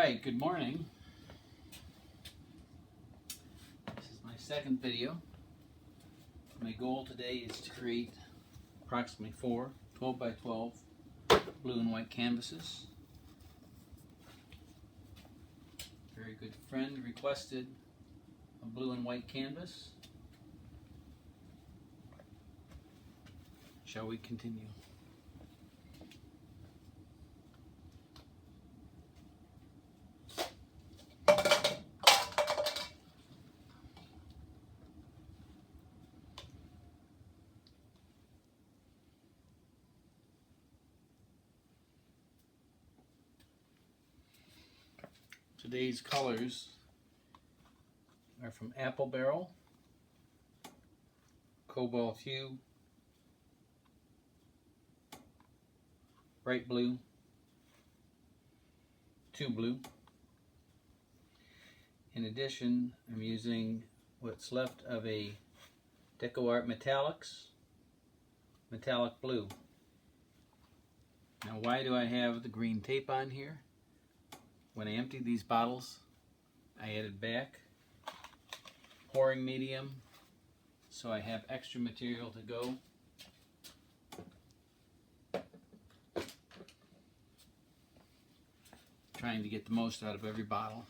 Alright, good morning. This is my second video. My goal today is to create approximately 4 12 by 12 blue and white canvases. A very good friend requested a blue and white canvas. Shall we continue? Today's colors are from Apple Barrel, Cobalt Hue, Bright Blue, 2 Blue. In addition, I'm using what's left of a DecoArt Metallics Metallic Blue. Now, why do I have the green tape on here? When I emptied these bottles, I added back pouring medium, so I have extra material to go. Trying to get the most out of every bottle.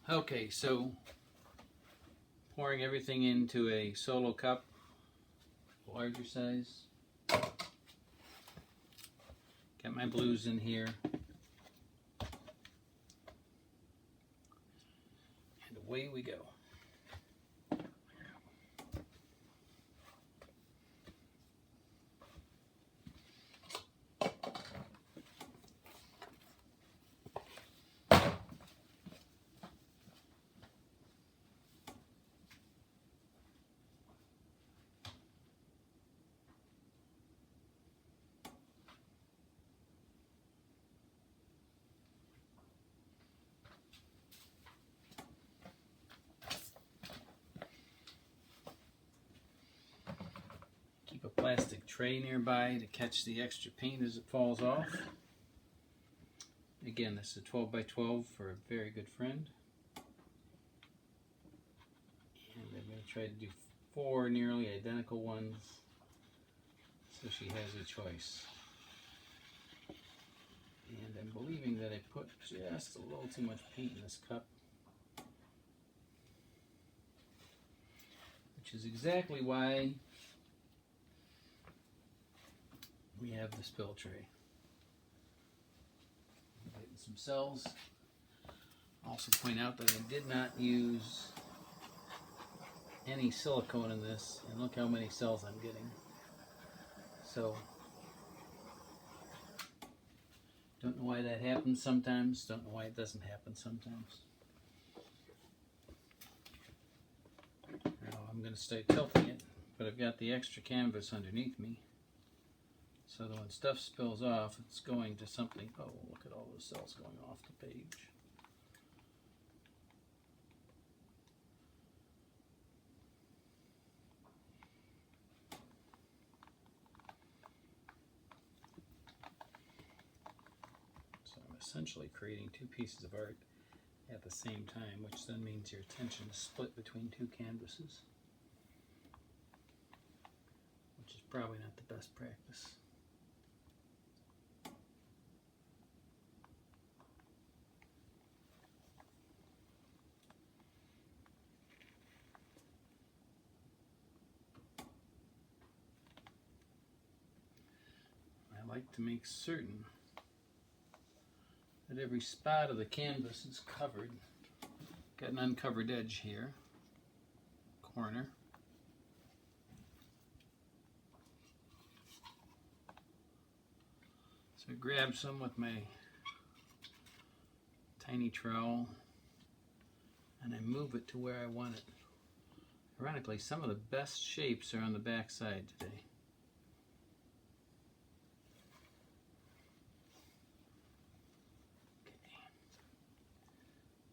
Okay, so pouring everything into a solo cup, larger size. Got my blues in here. And away we go. Keep a plastic tray nearby to catch the extra paint as it falls off. Again, this is a 12 by 12 for a very good friend. And tried to do 4 nearly identical ones, so she has a choice. And I'm believing that I put just a little too much paint in this cup, which is exactly why we have the spill tray. Getting some cells. Also point out that I did not use any silicone in this, and look how many cells I'm getting. So, don't know why that happens sometimes, don't know why it doesn't happen sometimes. Now I'm going to start tilting it, but I've got the extra canvas underneath me, so that when stuff spills off, it's going to something. Oh, look at all those cells going off the page. Essentially creating 2 pieces of art at the same time, which then means your attention is split between 2 canvases, which is probably not the best practice. I like to make certain that every spot of the canvas is covered. Got an uncovered edge here, corner. So I grab some with my tiny trowel and I move it to where I want it. Ironically, some of the best shapes are on the back side today.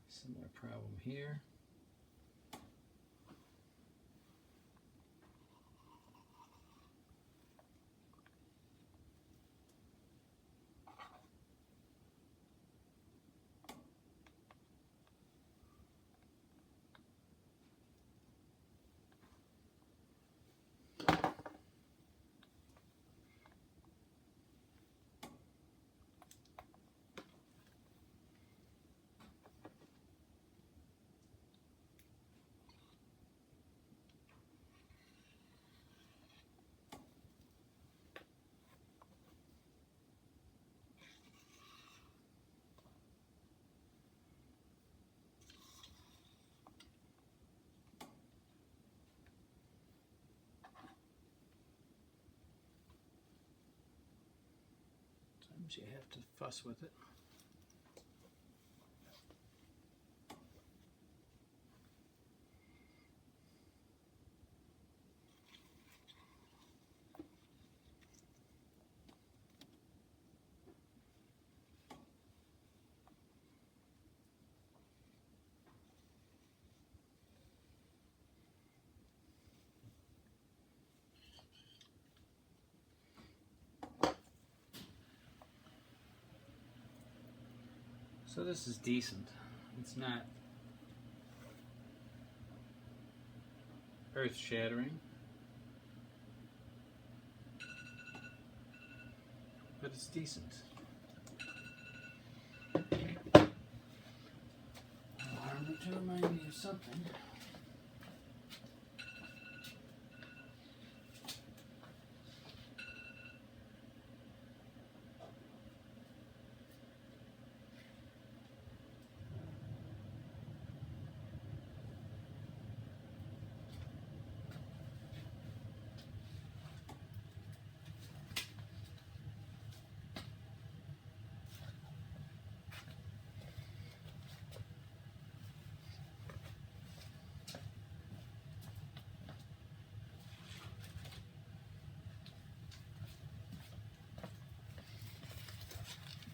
Similar problem here. Sometimes you have to fuss with it. So this is decent. It's not earth-shattering, but it's decent. I wanted to remind me of something.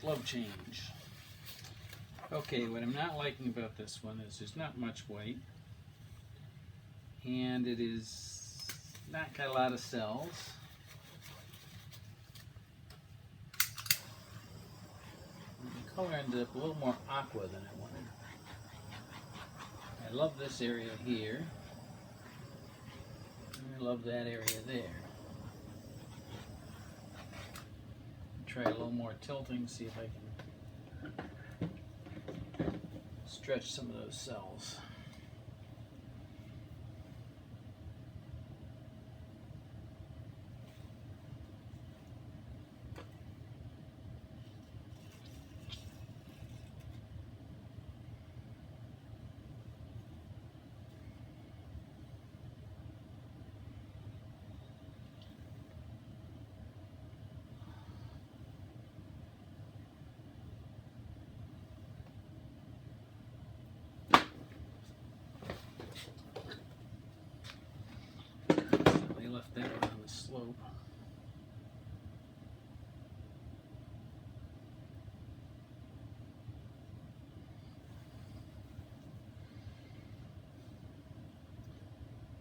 Glove change. Okay, what I'm not liking about this one is there's not much white, and it is not got a lot of cells. And the color ended up a little more aqua than I wanted. I love this area here. I love that area there. Try a little more tilting, see if I can stretch some of those cells. Left that on the slope.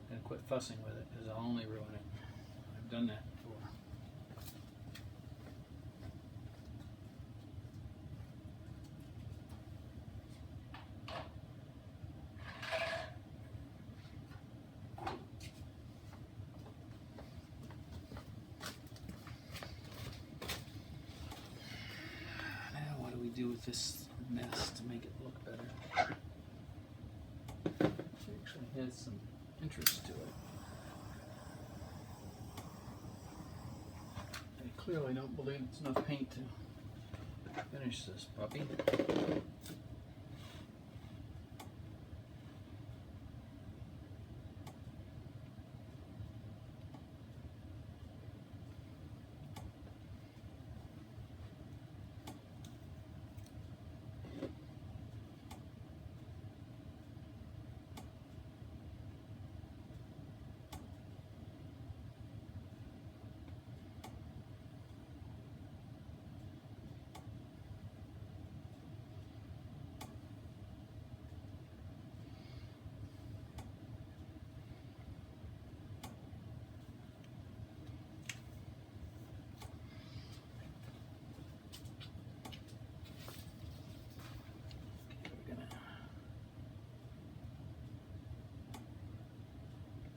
Gotta quit fussing with it because I'll only ruin it. I've done that before. Do with this mess to make it look better. It actually has some interest to it. I clearly don't believe it's enough paint to finish this puppy.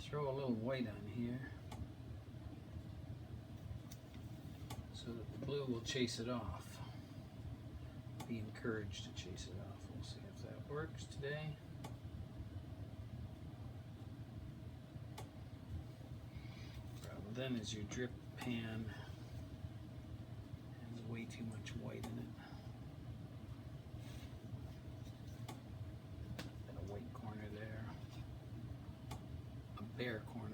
Throw a little white on here so that the blue will chase it off. Be encouraged to chase it off. We'll see if that works today. Problem then is your drip pan has way too much white in it. Got a white corner there. Bare corner.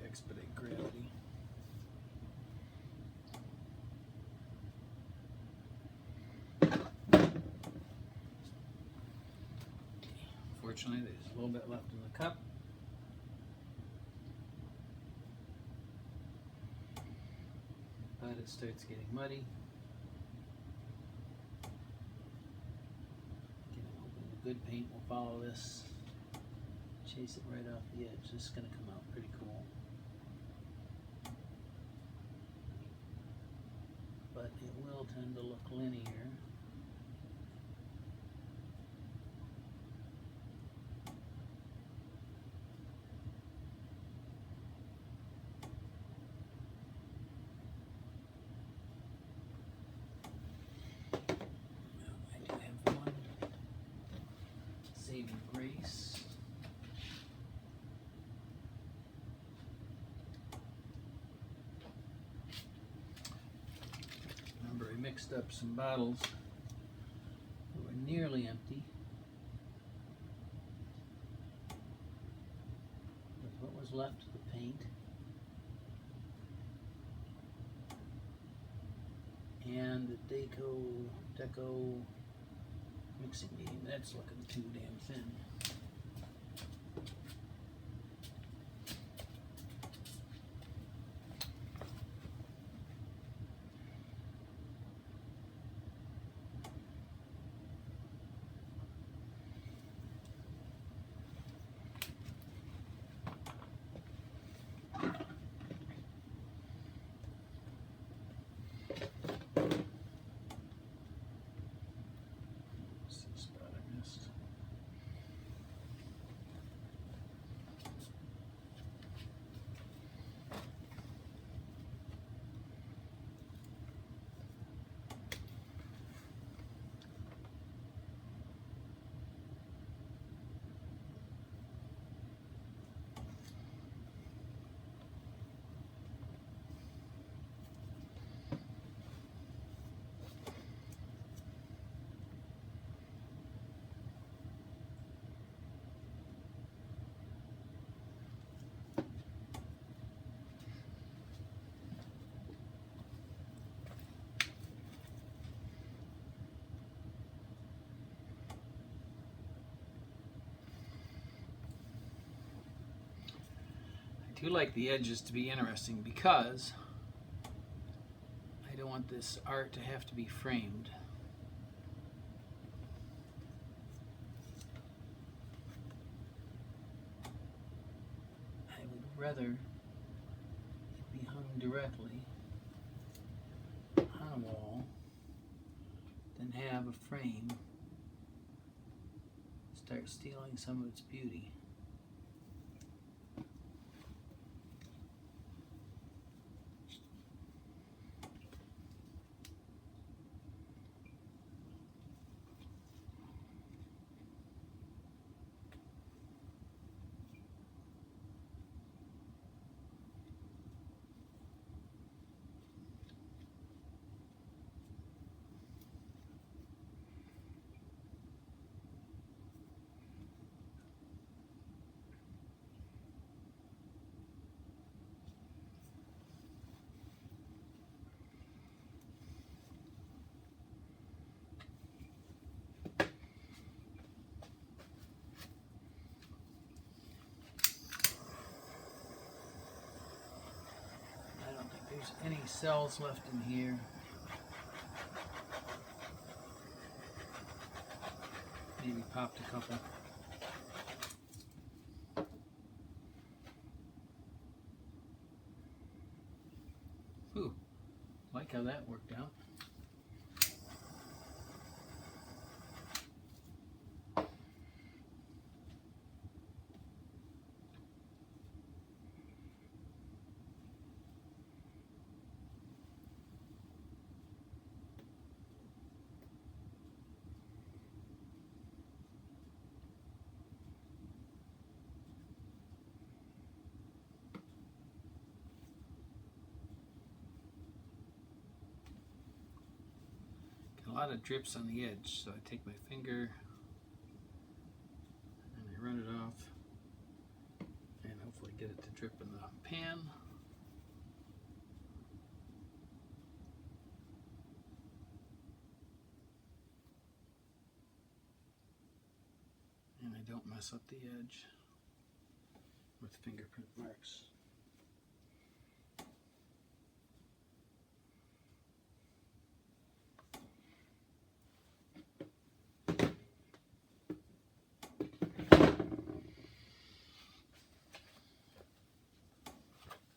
Expedite gravity. Fortunately, there's a little bit left in the cup. But it starts getting muddy. Again, I'm hoping the good paint will follow this. Chase it right off the edge. This is going to come out pretty cool. But it will tend to look linear. I do have one saving grace. Mixed up some bottles that were nearly empty with what was left of the paint and the Deco mixing medium. That's looking too damn thin. I do like the edges to be interesting because I don't want this art to have to be framed. I would rather it be hung directly on a wall than have a frame start stealing some of its beauty. There's any cells left in here. Maybe popped a couple. Ooh, like how that worked out. A lot of drips on the edge, so I take my finger and I run it off and hopefully get it to drip in the pan. And I don't mess up the edge with fingerprint marks.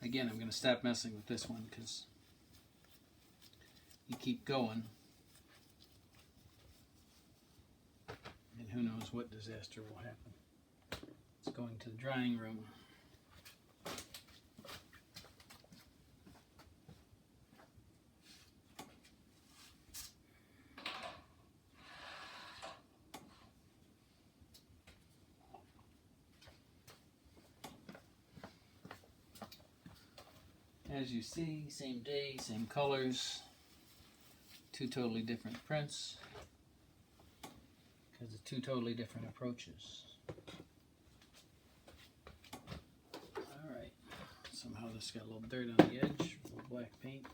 Again, I'm going to stop messing with this one because you keep going and who knows what disaster will happen. It's going to the drying room. As you see, same day, same colors, two totally different prints because of two totally different approaches. Alright, somehow this got a little dirt on the edge, a little black paint.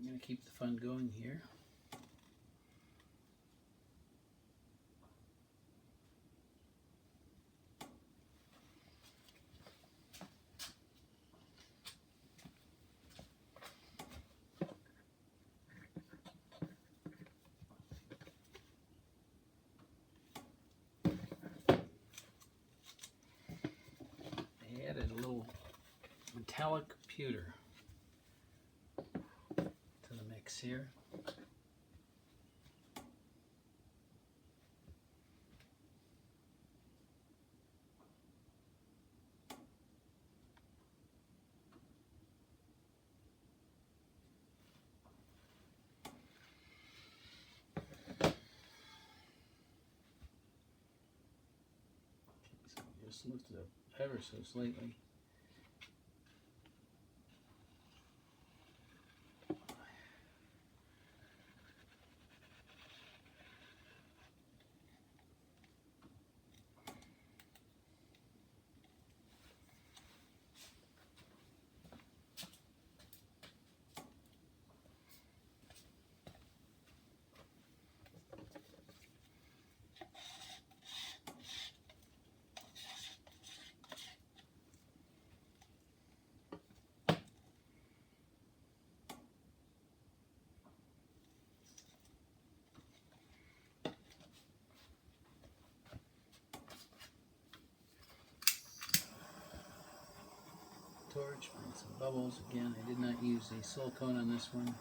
We're going to keep the fun going here. metallic pewter to the mix here. Just lift it up ever so slightly. Torch, and some bubbles. Again, I did not use a silicone on this one. Now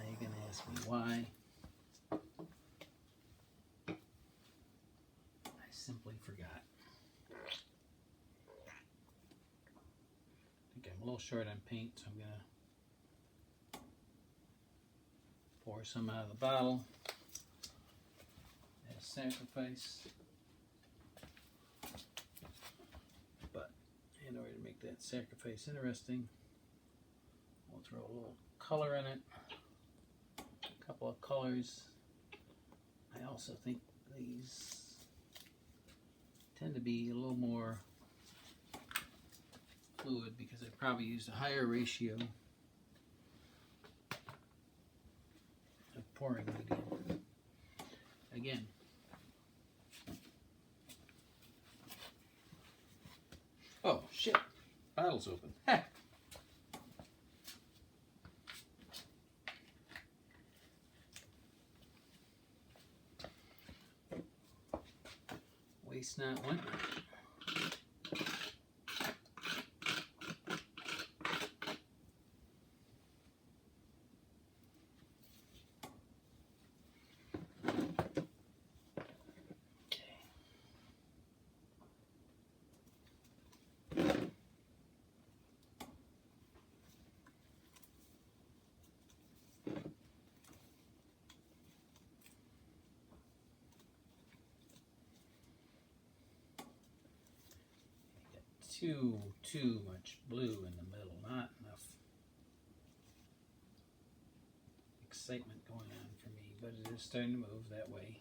you're going to ask me why. I simply forgot. I think I'm a little short on paint, so I'm going to pour some out of the bottle as sacrifice. In order to make that sacrifice interesting, we'll throw a little color in it, a couple of colors. I also think these tend to be a little more fluid because I probably used a higher ratio of pouring medium. Again, oh, shit. Bottle's open. Ha! Waste not, want not. Too much blue in the middle, not enough excitement going on for me, but it is starting to move that way.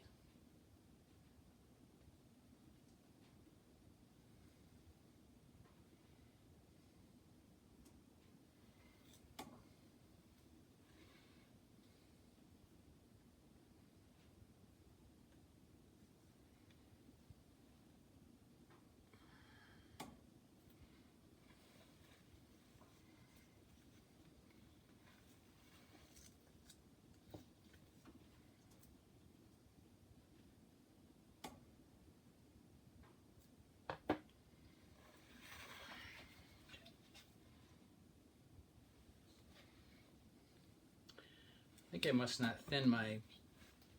I think I must not thin my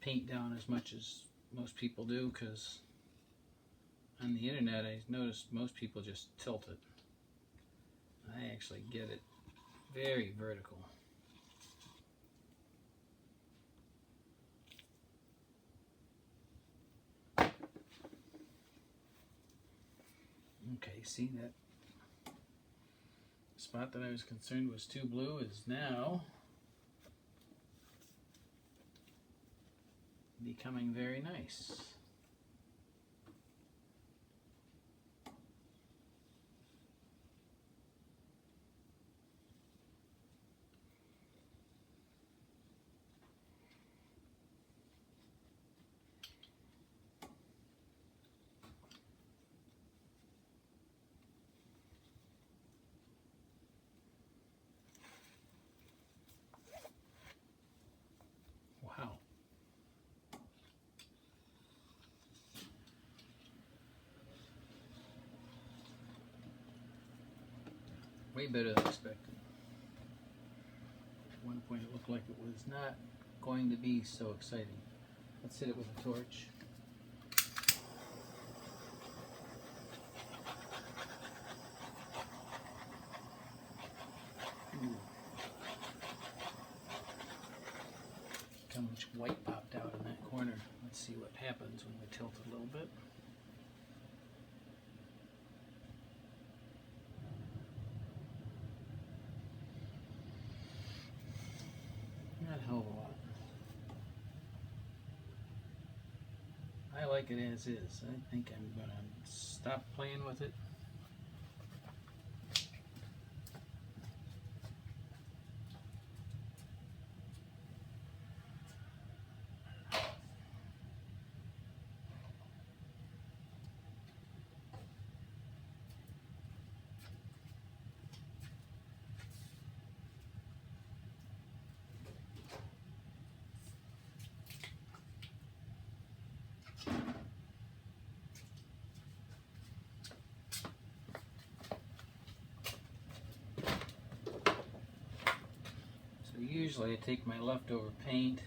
paint down as much as most people do, because on the internet I noticed most people just tilt it. I actually get it very vertical. Okay, see that spot that I was concerned was too blue is now becoming very nice. Wow. Way better than expected. At one point it looked like it was not going to be so exciting. Let's hit it with a torch. Ooh. How much white popped out in that corner. Let's see what happens when we tilt it a little bit. Not a hell of a lot. I like it as is. I think I'm going to stop playing with it. Usually I take my leftover paint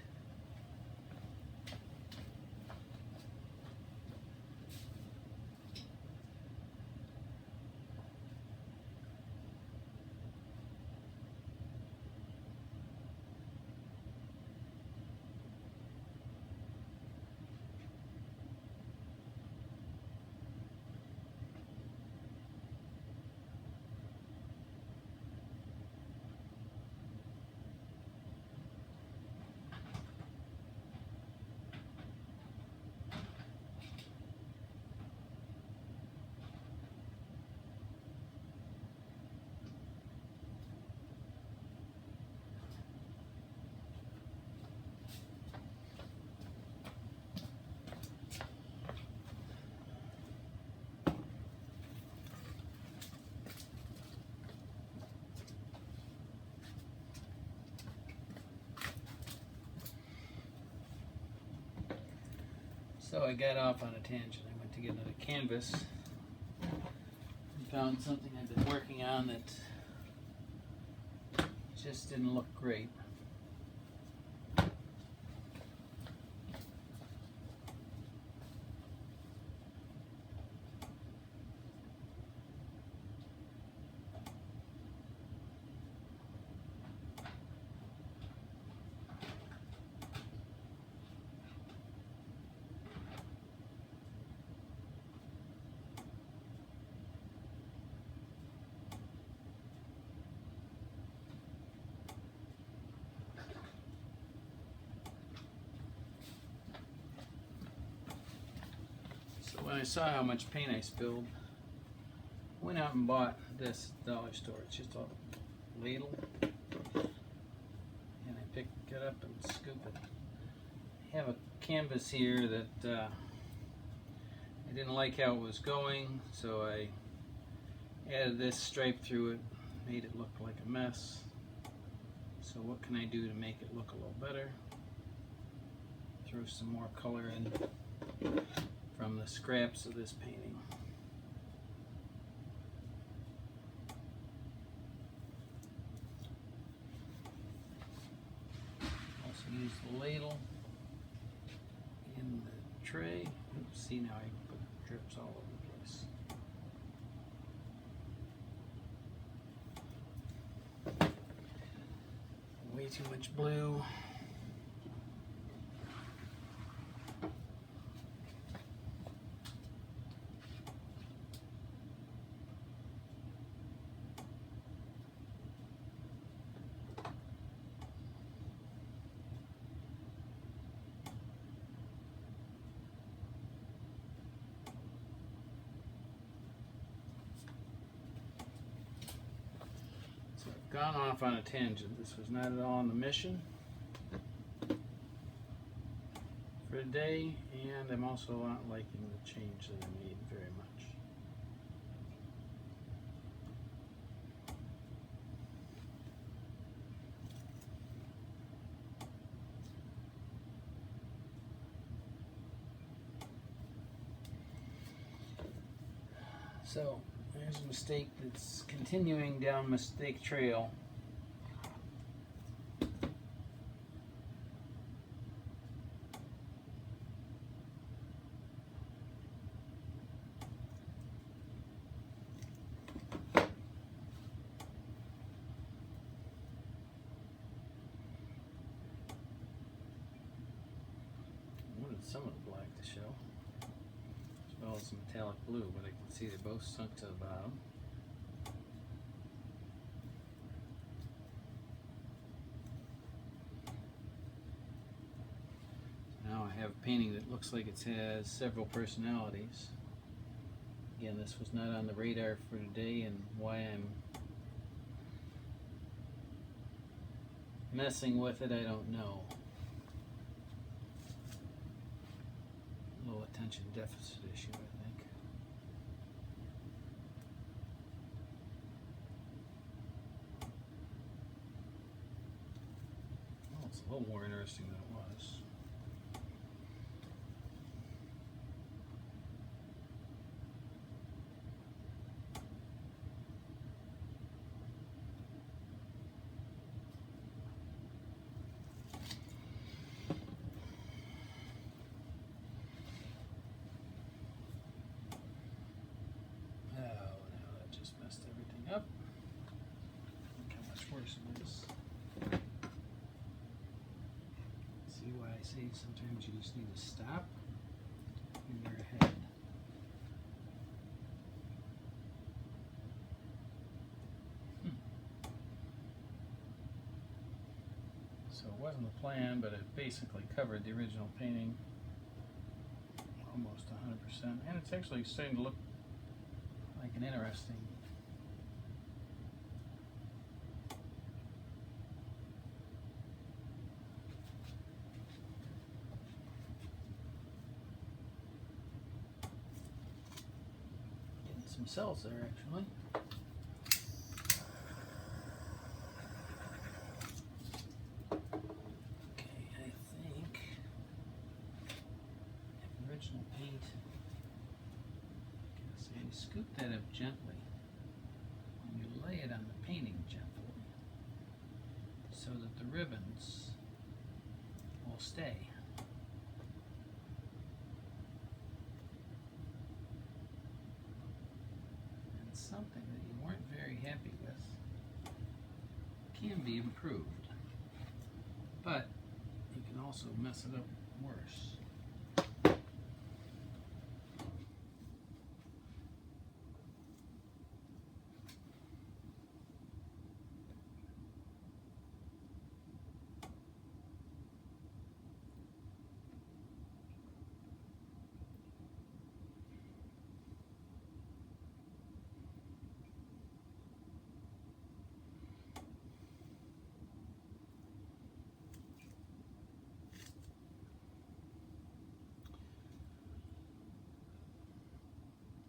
So I got off on a tangent. I went to get another canvas and found something I've been working on that just didn't look great. When I saw how much paint I spilled, I went out and bought this at the dollar store. It's just a ladle, and I pick it up and scoop it. I have a canvas here that I didn't like how it was going, so I added this stripe through it, made it look like a mess. So what can I do to make it look a little better? Throw some more color in from the scraps of this painting. Also use the ladle in the tray. Oops, see, now I put drips all over the place. Way too much blue. Gone off on a tangent. This was not at all on the mission for today, and I'm also not liking the change that I made very much. So There's a mistake that's continuing down mistake trail. Some of the black to show, as well as the metallic blue, but I can see they're both sunk to the bottom. Now I have a painting that looks like it has several personalities. Again, this was not on the radar for today, and why I'm messing with it, I don't know. Attention deficit issue, I think. Well, it's a little more interesting than it was. Up. Look how much worse it is. See why I say sometimes you just need to stop in your head. So it wasn't a plan, but it basically covered the original painting almost 100%, and it's actually starting to look like an interesting some cells there actually. Okay, I think original paint. So you scoop that up gently and you lay it on the painting gently so that the ribbons will stay. Something that you weren't very happy with can be improved, but you can also mess it up worse.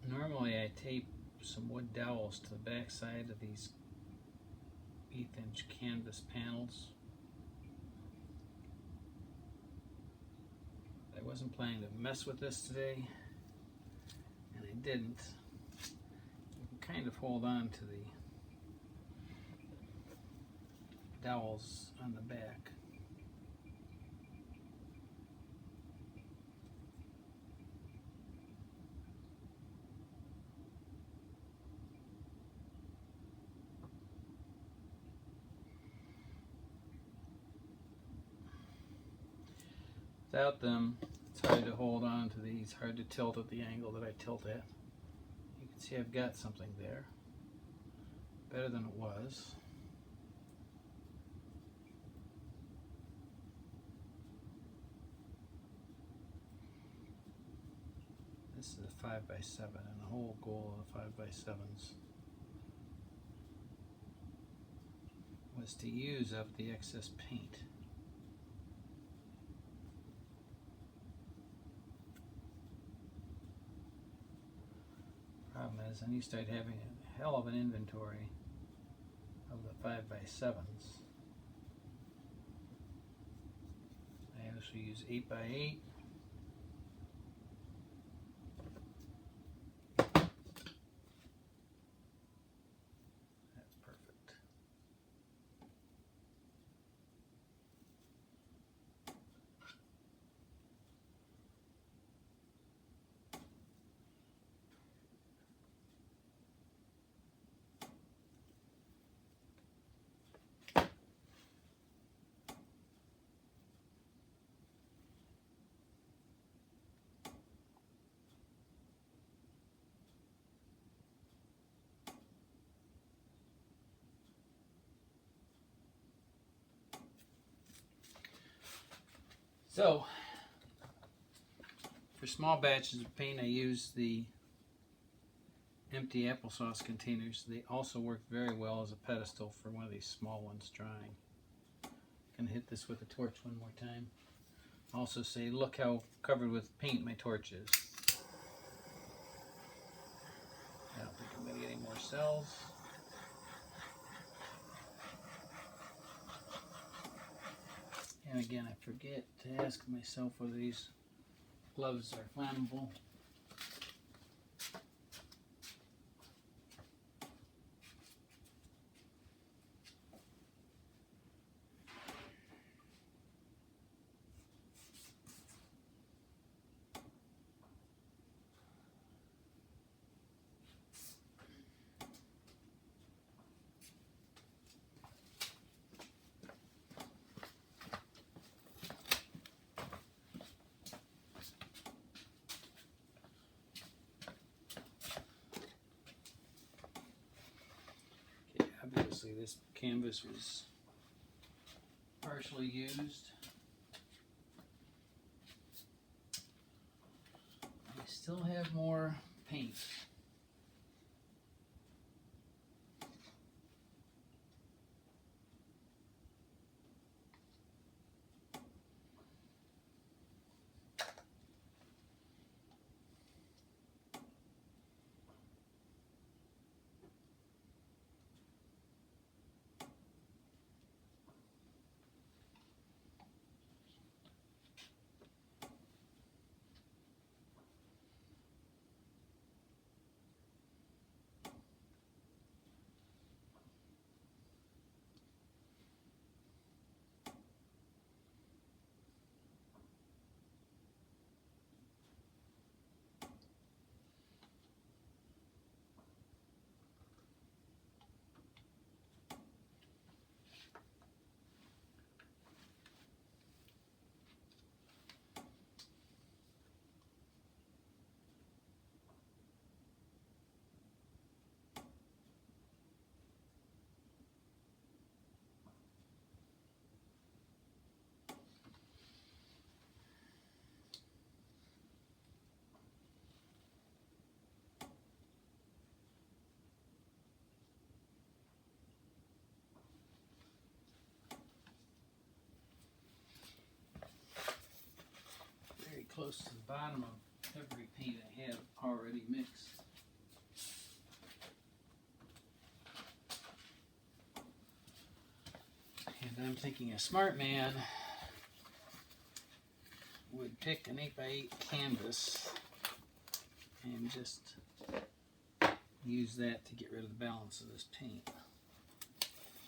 Normally I tape some wood dowels to the back side of these 1/8" canvas panels. I wasn't planning to mess with this today, and I didn't. You can kind of hold on to the dowels on the back. Without them, it's hard to hold on to these, hard to tilt at the angle that I tilt at. You can see I've got something there. Better than it was. This is a 5x7, and the whole goal of the 5x7s was to use up the excess paint. Problem is, then you start having a hell of an inventory of the 5x7s. I actually use 8x8. So, for small batches of paint, I use the empty applesauce containers. They also work very well as a pedestal for one of these small ones drying. I'm gonna hit this with a torch one more time. Also say, look how covered with paint my torch is. I don't think I'm gonna get any more cells. And again, I forget to ask myself whether these gloves are flammable. Obviously this canvas was partially used. I still have more paint. Close to the bottom of every paint I have already mixed. And I'm thinking a smart man would pick an 8x8 canvas and just use that to get rid of the balance of this paint.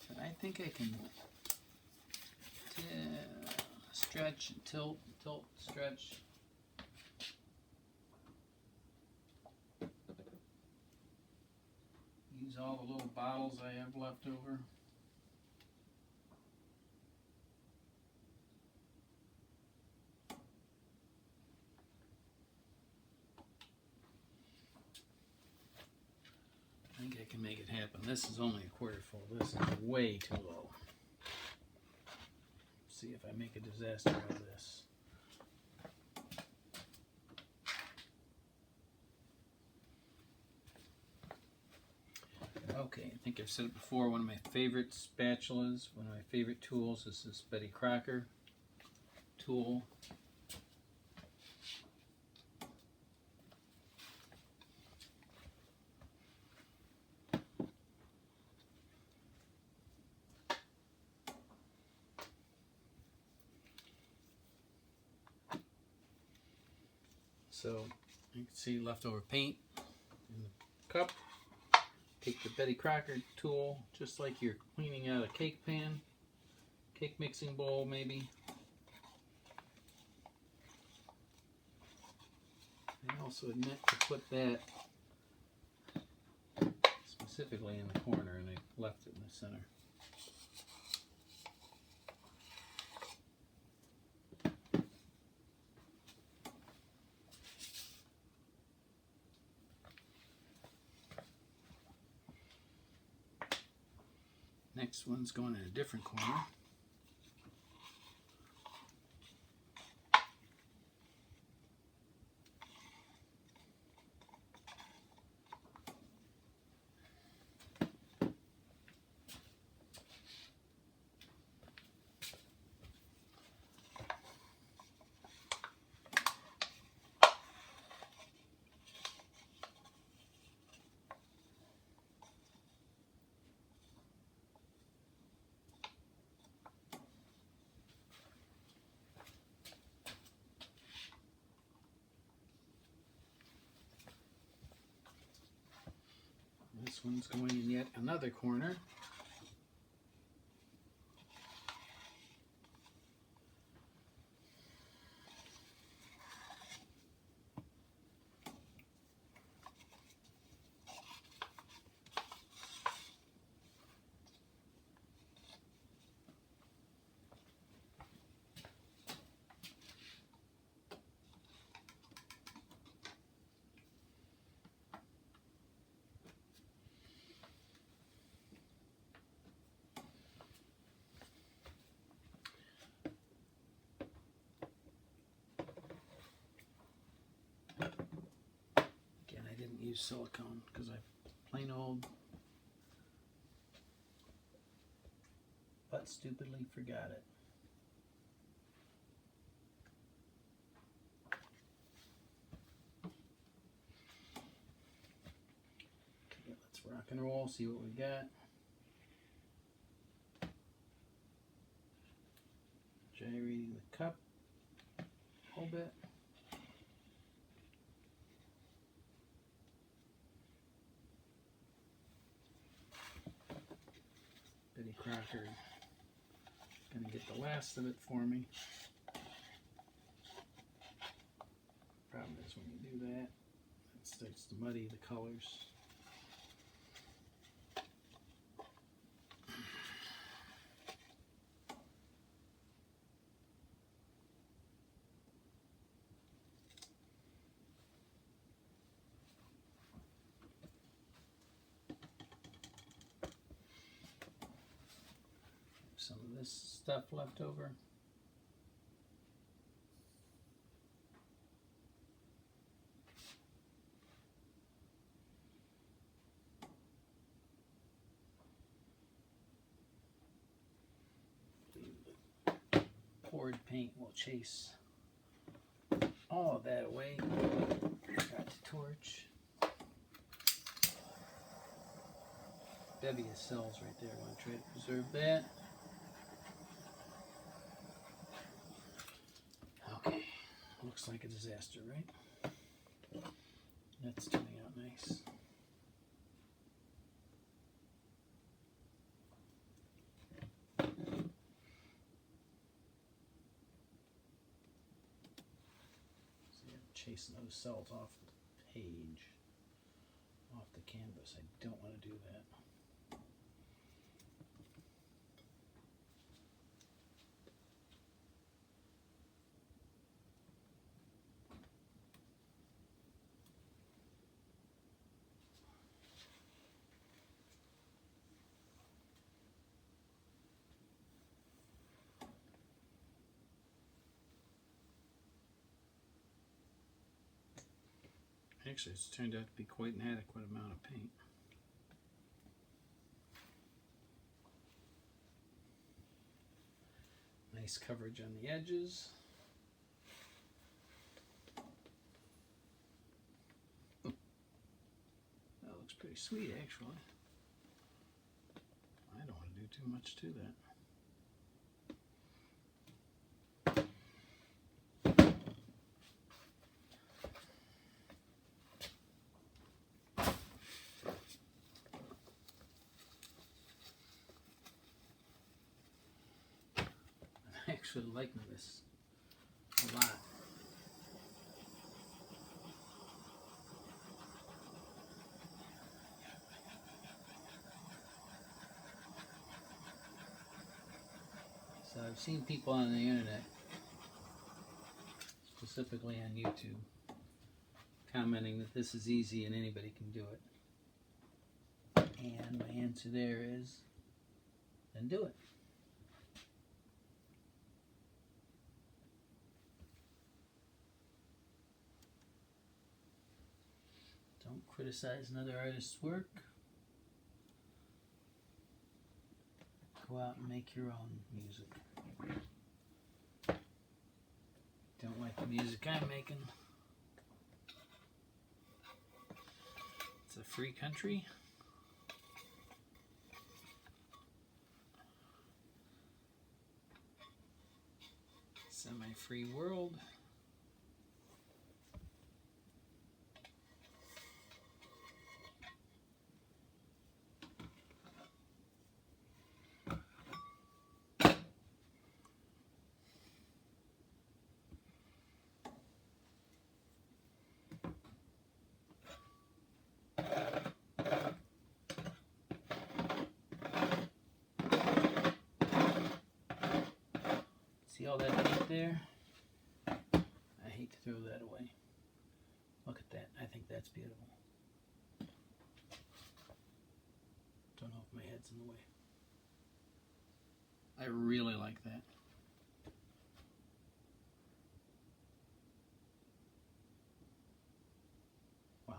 But I think I can stretch and tilt, stretch. Use all the little bottles I have left over. I think I can make it happen. This is only a quarter full. This is way too low. See if I make a disaster out of this. Okay, I think I've said it before, one of my favorite spatulas, one of my favorite tools is this Betty Crocker tool. So you can see leftover paint in the cup. Take the Betty Crocker tool, just like you're cleaning out a cake pan, cake mixing bowl maybe. I also admit to put that specifically in the corner, and I left it in the center. Next one's going in a different corner. This one's going in yet another corner. Use silicone because I plain old but stupidly forgot it. Okay, let's rock and roll, see what we got. Gyrating the cup a little bit. Betty Crocker gonna get the last of it for me. Problem is when you do that, it starts to muddy the colors. Some of this stuff left over. Poured paint will chase all of that away. Got the torch. Bevious cells right there. I want to try to preserve that. Okay, looks like a disaster, right? That's turning out nice. Chasing those cells off the page, off the canvas. I don't want to do that. Actually, it's turned out to be quite an adequate amount of paint. Nice coverage on the edges. That looks pretty sweet, actually. I don't want to do too much to that. I actually like this a lot. So I've seen people on the internet, specifically on YouTube, commenting that this is easy and anybody can do it. And my answer there is, then do it. Don't criticize another artist's work. Go out and make your own music. Don't like the music I'm making. It's a free country. Semi-free world. See all that paint there? I hate to throw that away. Look at that. I think that's beautiful. Don't know if my head's in the way. I really like that. Wow.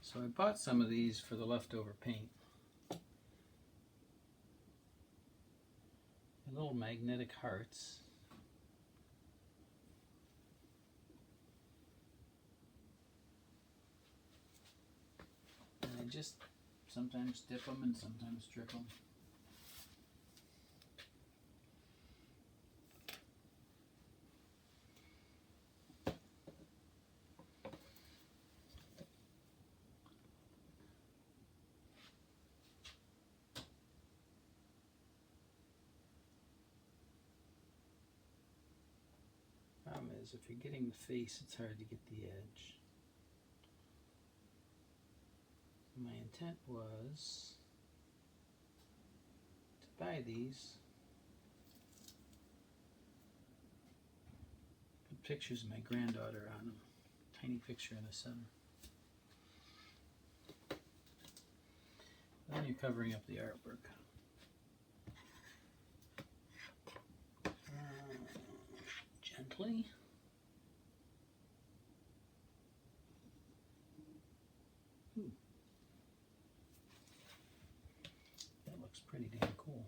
So I bought some of these for the leftover paint. Little magnetic hearts. And I just sometimes dip them and sometimes drip them. Problem is, if you're getting the face, it's hard to get the edge. My intent was to buy these, put pictures of my granddaughter on them, tiny picture in the center. Then you're covering up the artwork. Gently. That looks pretty damn cool.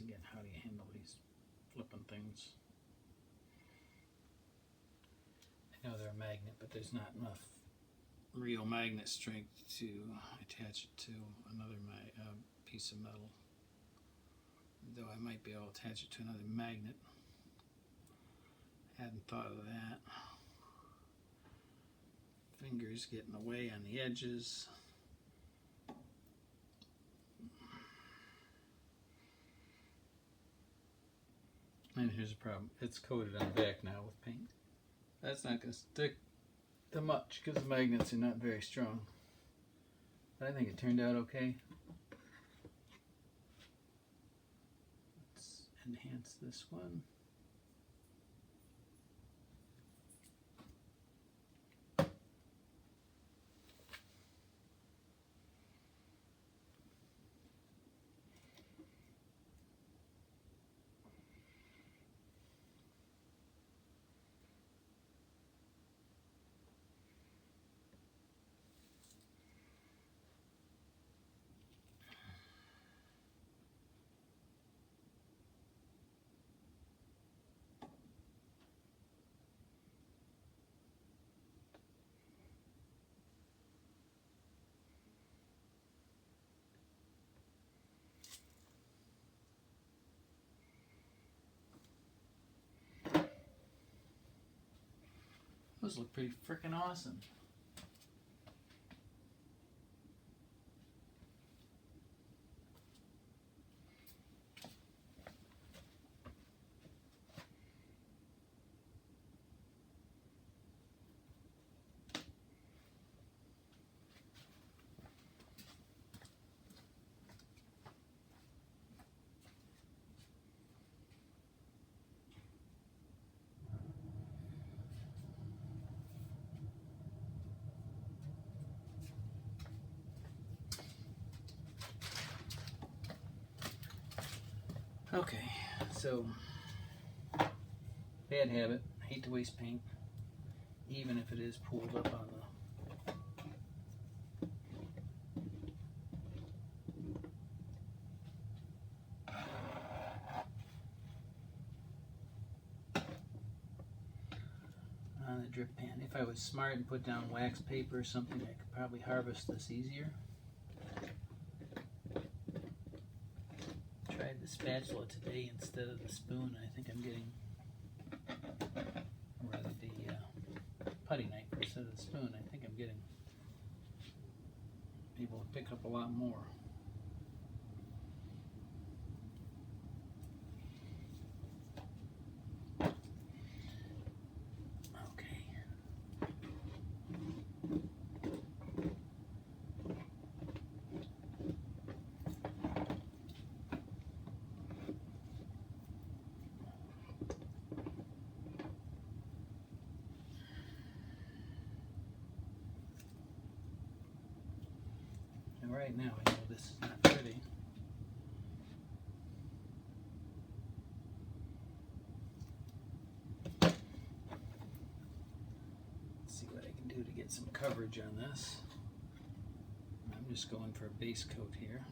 Again, how do you handle these flipping things? I know they're a magnet, but there's not enough real magnet strength to attach it to another piece of metal. Though I might be able to attach it to another magnet. Hadn't thought of that. Fingers get in the way on the edges. And here's the problem. It's coated on the back now with paint. That's not going to stick to much because the magnets are not very strong. But I think it turned out okay. Let's enhance this one. Those look pretty freaking awesome. Okay, so bad habit. Hate to waste paint, even if it is pooled up on the. On the drip pan. If I was smart and put down wax paper or something, I could probably harvest this easier. Tried the spatula today instead of the spoon. I think I'm getting, or rather the putty knife instead of the spoon. I think I'm getting able to pick up a lot more. Right now, I know this is not pretty. Let's see what I can do to get some coverage on this. I'm just going for a base coat here.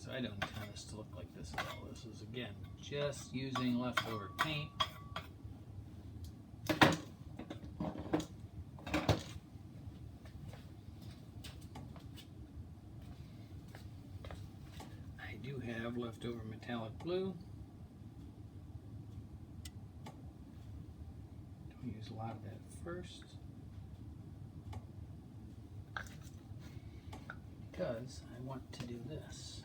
I don't intend this to look like this at all. This is, again, just using leftover paint. I do have leftover metallic blue. I'll use a lot of that first, because I want to do this.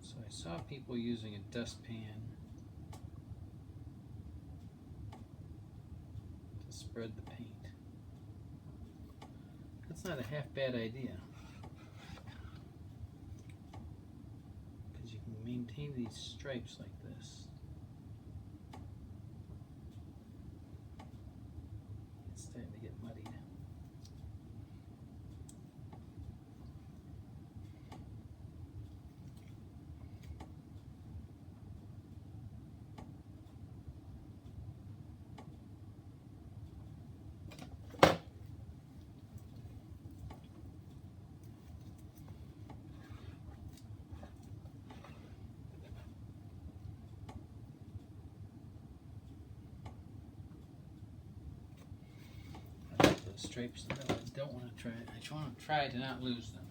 So I saw people using a dustpan to spread the paint. That's not a half bad idea, because you can maintain these stripes like this. It's starting to get muddied. Stripes in the middle. I don't want to try it. I just want to try to not lose them.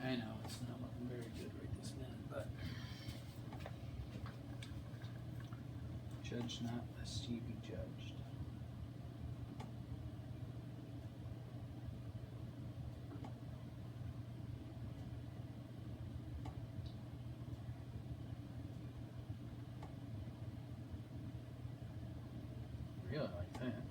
I know it's not looking very good right this minute, but judge not, lest ye be judged. Really like that.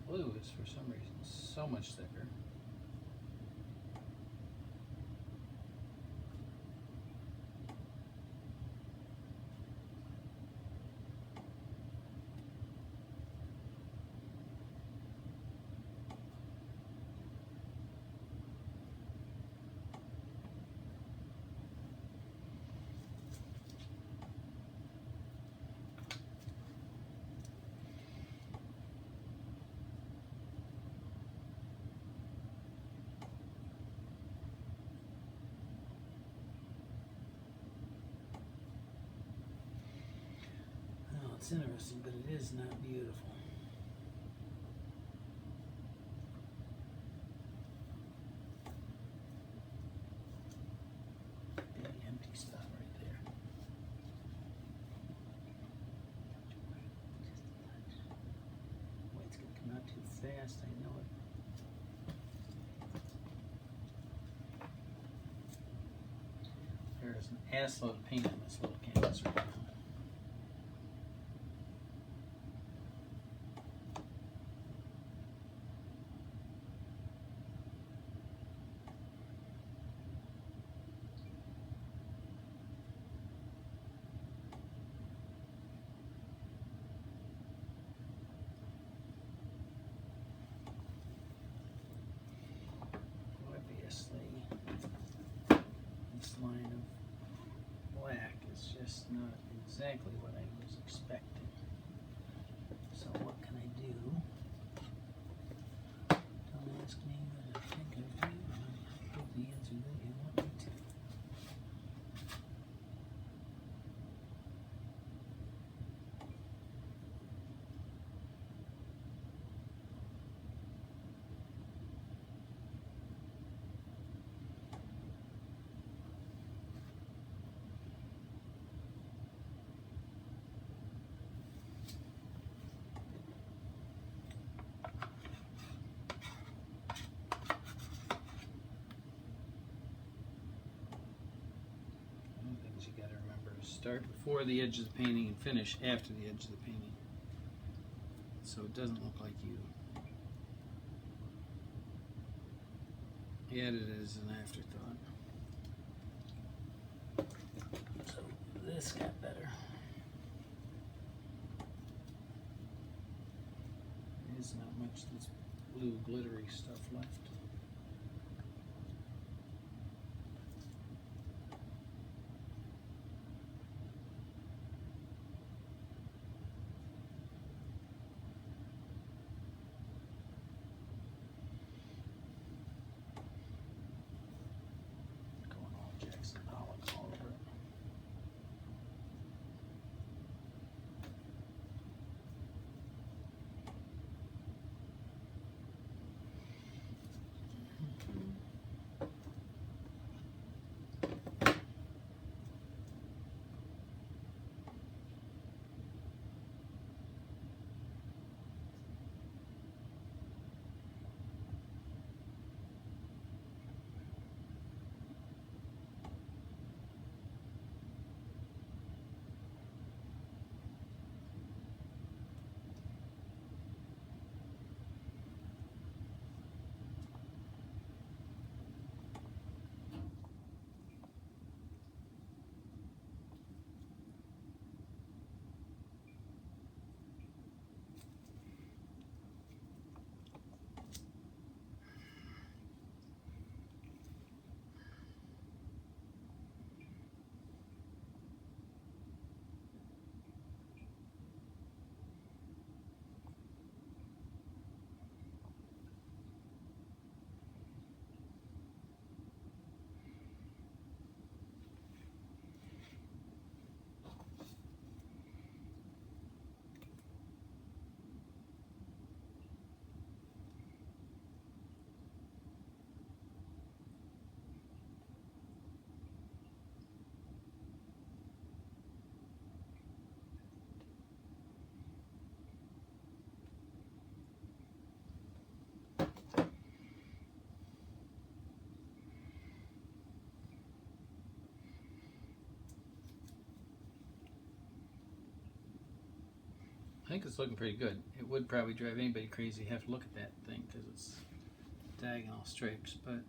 Blue is, for some reason, so much thicker. It's interesting, but it is not beautiful. Big empty spot right there. Boy, it's going to come out too fast, I know it. There's an assload of paint on this little canvas right now. This line of black is just not exactly what I was expecting. So what can I do? Don't ask me what I think of you. I'll give the answer that you want me to. You got to remember to start before the edge of the painting and finish after the edge of the painting, so it doesn't look like you added it as an afterthought. So this got better. There's not much of this blue glittery stuff left. I think it's looking pretty good. It would probably drive anybody crazy to have to look at that thing because it's diagonal stripes, but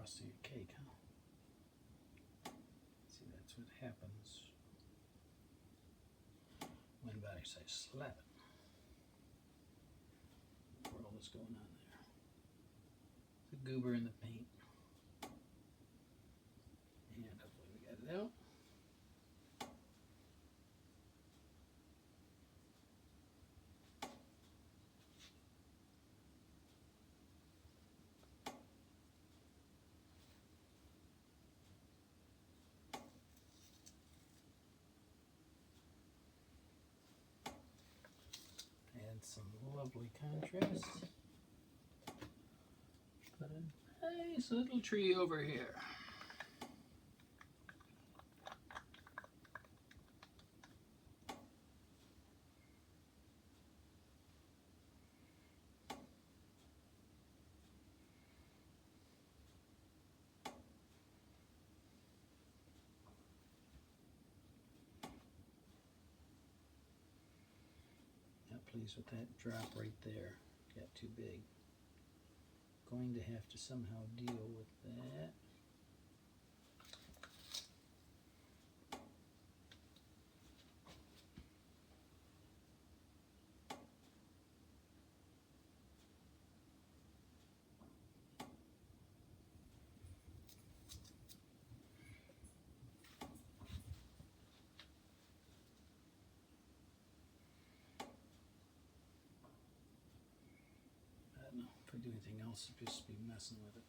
frosting a cake, huh? See, that's what happens when I slap it. What the world is going on there? The goober in the paint. And hopefully we got it out. Add some lovely contrast. Put a nice little tree over here. Not pleased with that drop right there. Got too big. Going to have to somehow deal with that. I don't know if I do anything else, I'll just be messing with it.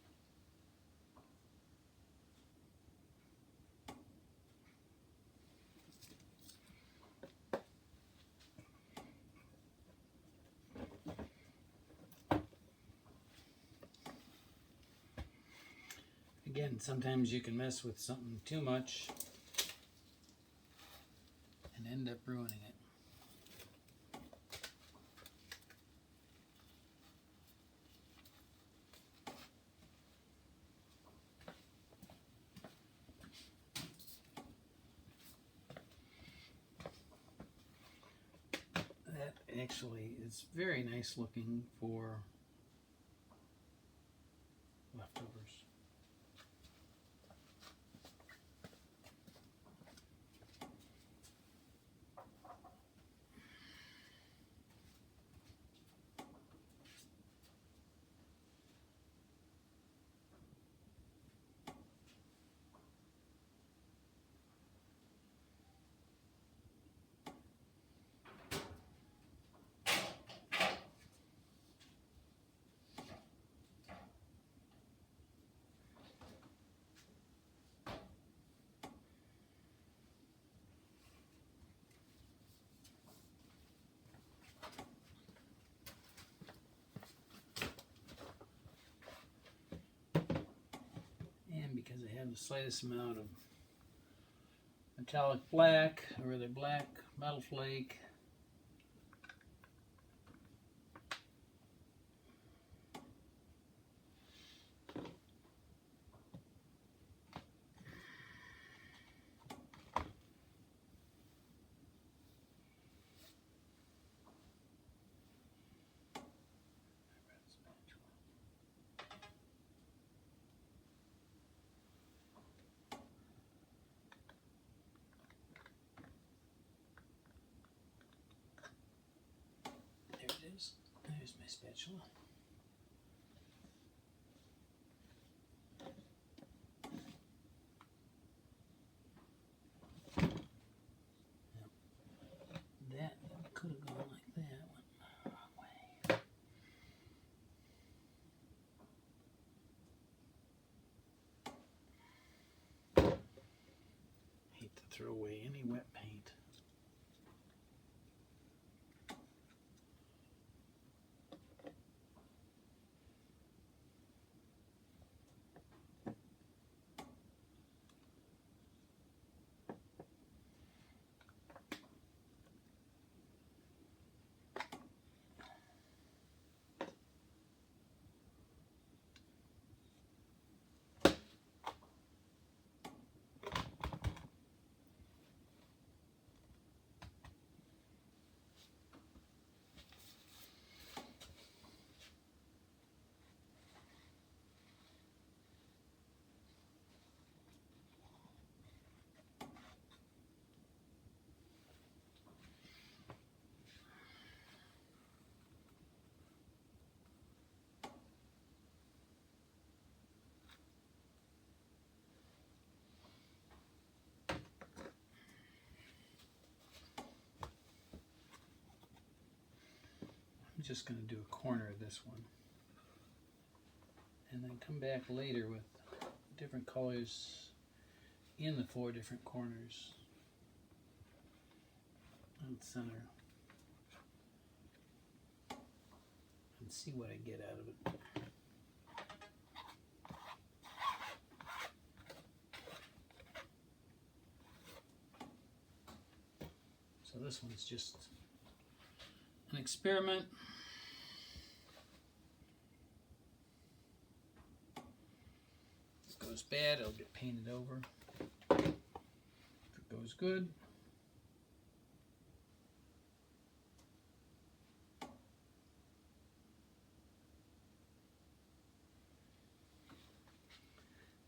Again, sometimes you can mess with something too much and end up ruining it. That actually is very nice looking for leftovers. Because I have the slightest amount of metallic black, or rather black metal flake. There's my spatula. That could have gone like that. Went the wrong way. Hate to throw away any wet paint. just going to do a corner of this one. And then come back later with different colors in the 4 different corners and center. And see what I get out of it. So this one's just an experiment. If it goes bad, it'll get painted over. If it goes good,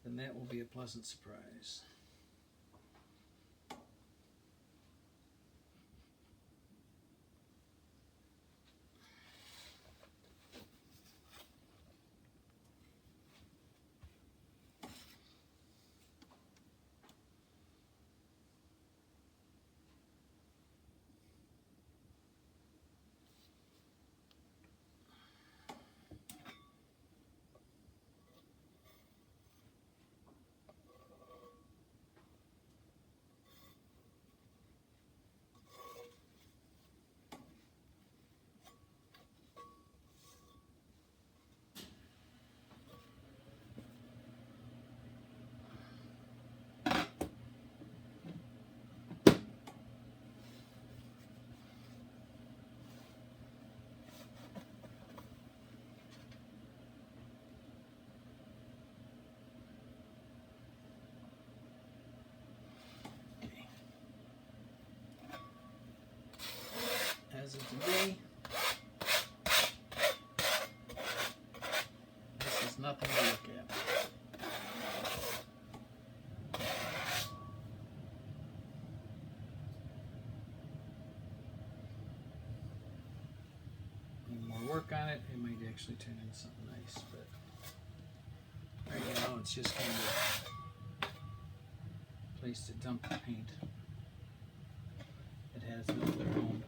then that will be a pleasant surprise. As of today, this is nothing to look at. Need more work on it, it might actually turn into something nice, but right now it's just kind of a place to dump the paint. It has no other home.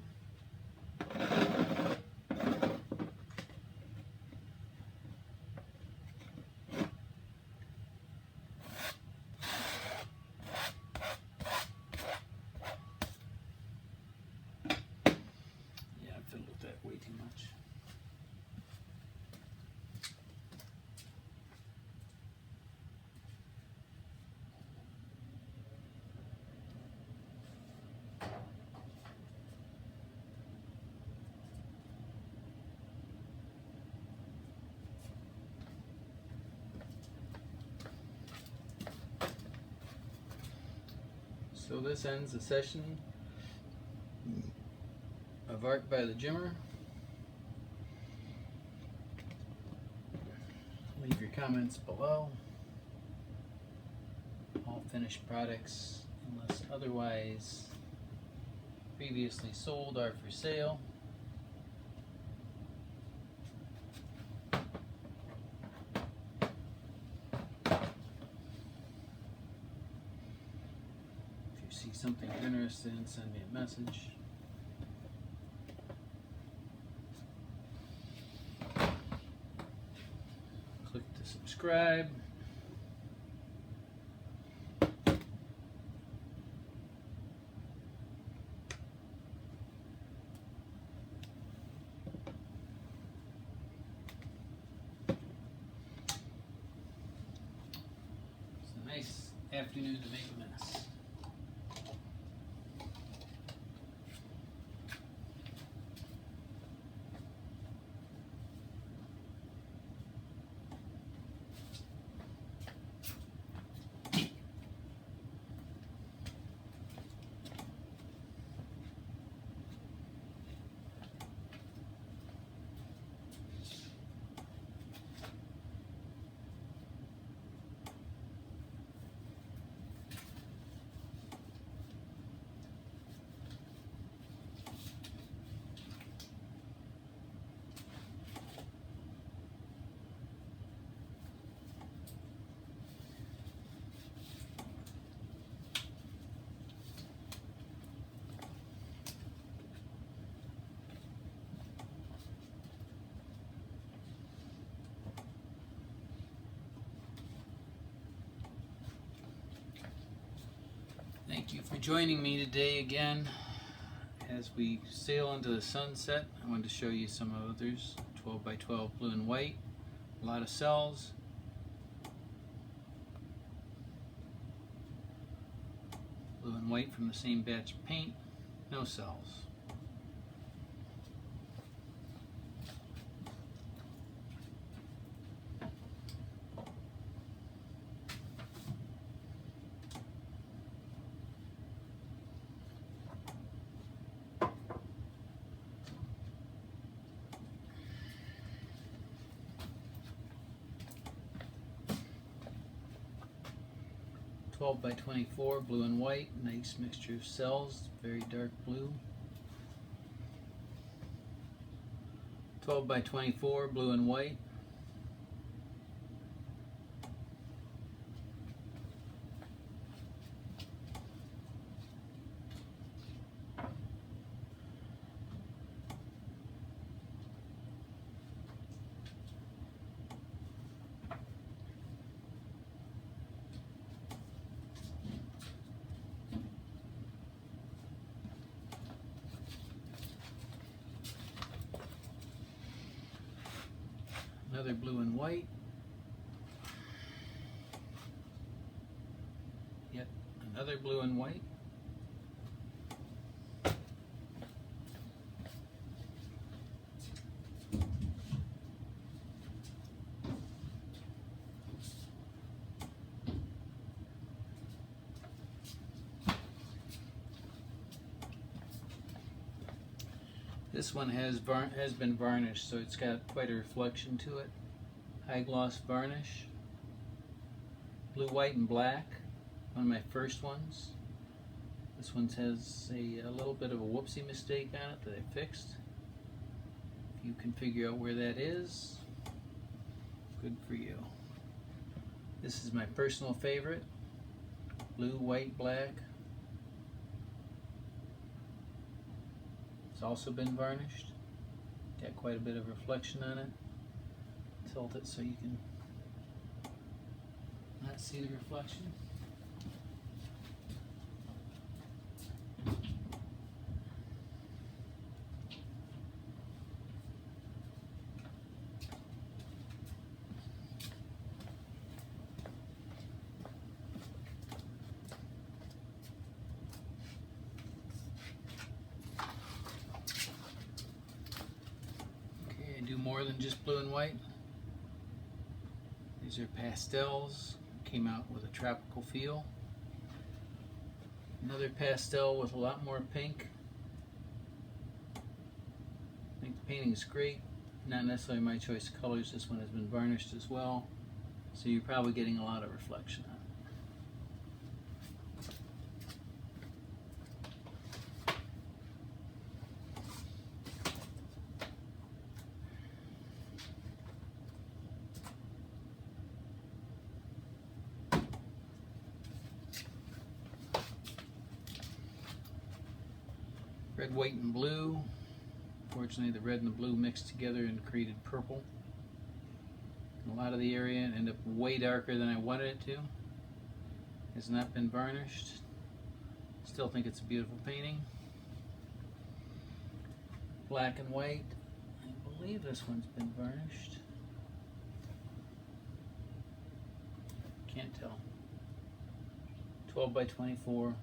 Yeah, I fiddled with that way too much. So this ends the session of Art by the Jimmer. Leave your comments below. All finished products, unless otherwise previously sold, are for sale. See something you're interested in, send me a message. Click to subscribe. It's a nice afternoon to make a mess. Thank you for joining me today again. As we sail into the sunset, I wanted to show you some others. 12 by 12 blue and white, a lot of cells. Blue and white from the same batch of paint, no cells. (12 by 24 blue and white, nice mixture of cells, very dark blue. 12 by 24 blue and white. Another blue and white. Yet another blue and white. This one has been varnished, so it's got quite a reflection to it. High gloss varnish. Blue, white, and black. One of my first ones. This one has a little bit of a whoopsie mistake on it that I fixed. If you can figure out where that is, good for you. This is my personal favorite. Blue, white, black. It's also been varnished. Got quite a bit of reflection on it. Tilt it so you can not see the reflection. Do more than just blue and white. These are pastels, came out with a tropical feel. Another pastel with a lot more pink. I think the painting is great. Not necessarily my choice of colors. This one has been varnished as well, so you're probably getting a lot of reflection on it. Red, white, and blue. Fortunately, the red and the blue mixed together and created purple. And a lot of the area ended up way darker than I wanted it to. Has not been varnished. Still think it's a beautiful painting. Black and white. I believe this one's been varnished. Can't tell. 12 by 24.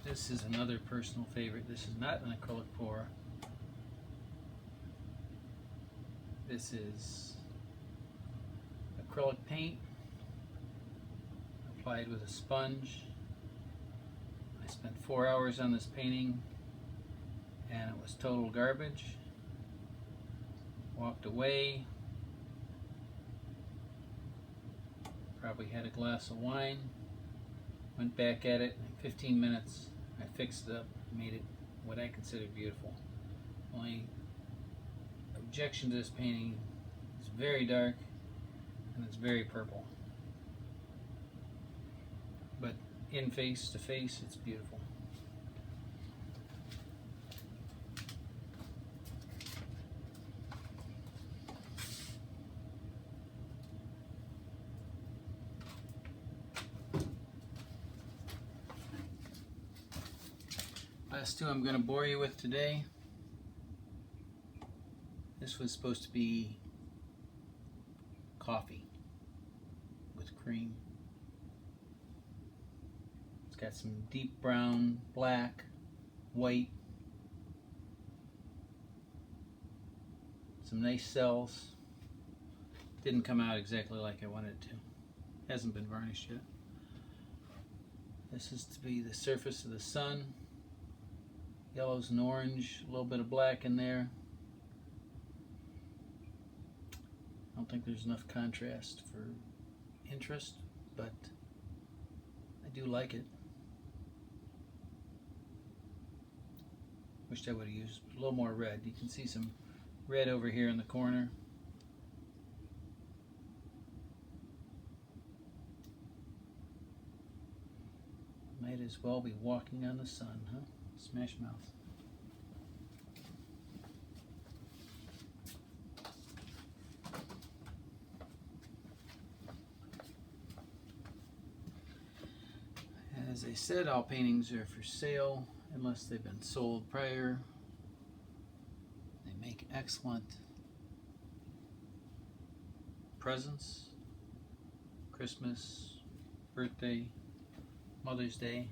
This is another personal favorite. This is not an acrylic pour. This is acrylic paint applied with a sponge. I spent 4 hours on this painting and it was total garbage. Walked away. Probably had a glass of wine. Went back at it in 15 minutes. I fixed it up, made it what I consider beautiful. Only objection to this painting is very dark and it's very purple. But in face to face, it's beautiful. Last two I'm going to bore you with today. This was supposed to be coffee with cream. It's got some deep brown, black, white, some nice cells. Didn't come out exactly like I wanted it to. Hasn't been varnished yet. This is to be the surface of the sun. Yellows and orange, a little bit of black in there. I don't think there's enough contrast for interest, but I do like it. Wished I would have used a little more red. You can see some red over here in the corner. Might as well be walking on the sun, huh? Smash mouth. As I said, all paintings are for sale unless they've been sold prior. They make excellent presents, Christmas, birthday, Mother's Day.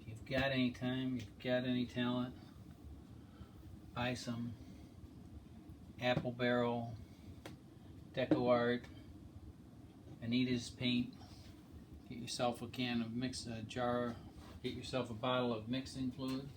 If you've got any time, you've got any talent, buy some apple barrel, deco art, Anita's paint. Get yourself a can of get yourself a bottle of mixing fluid.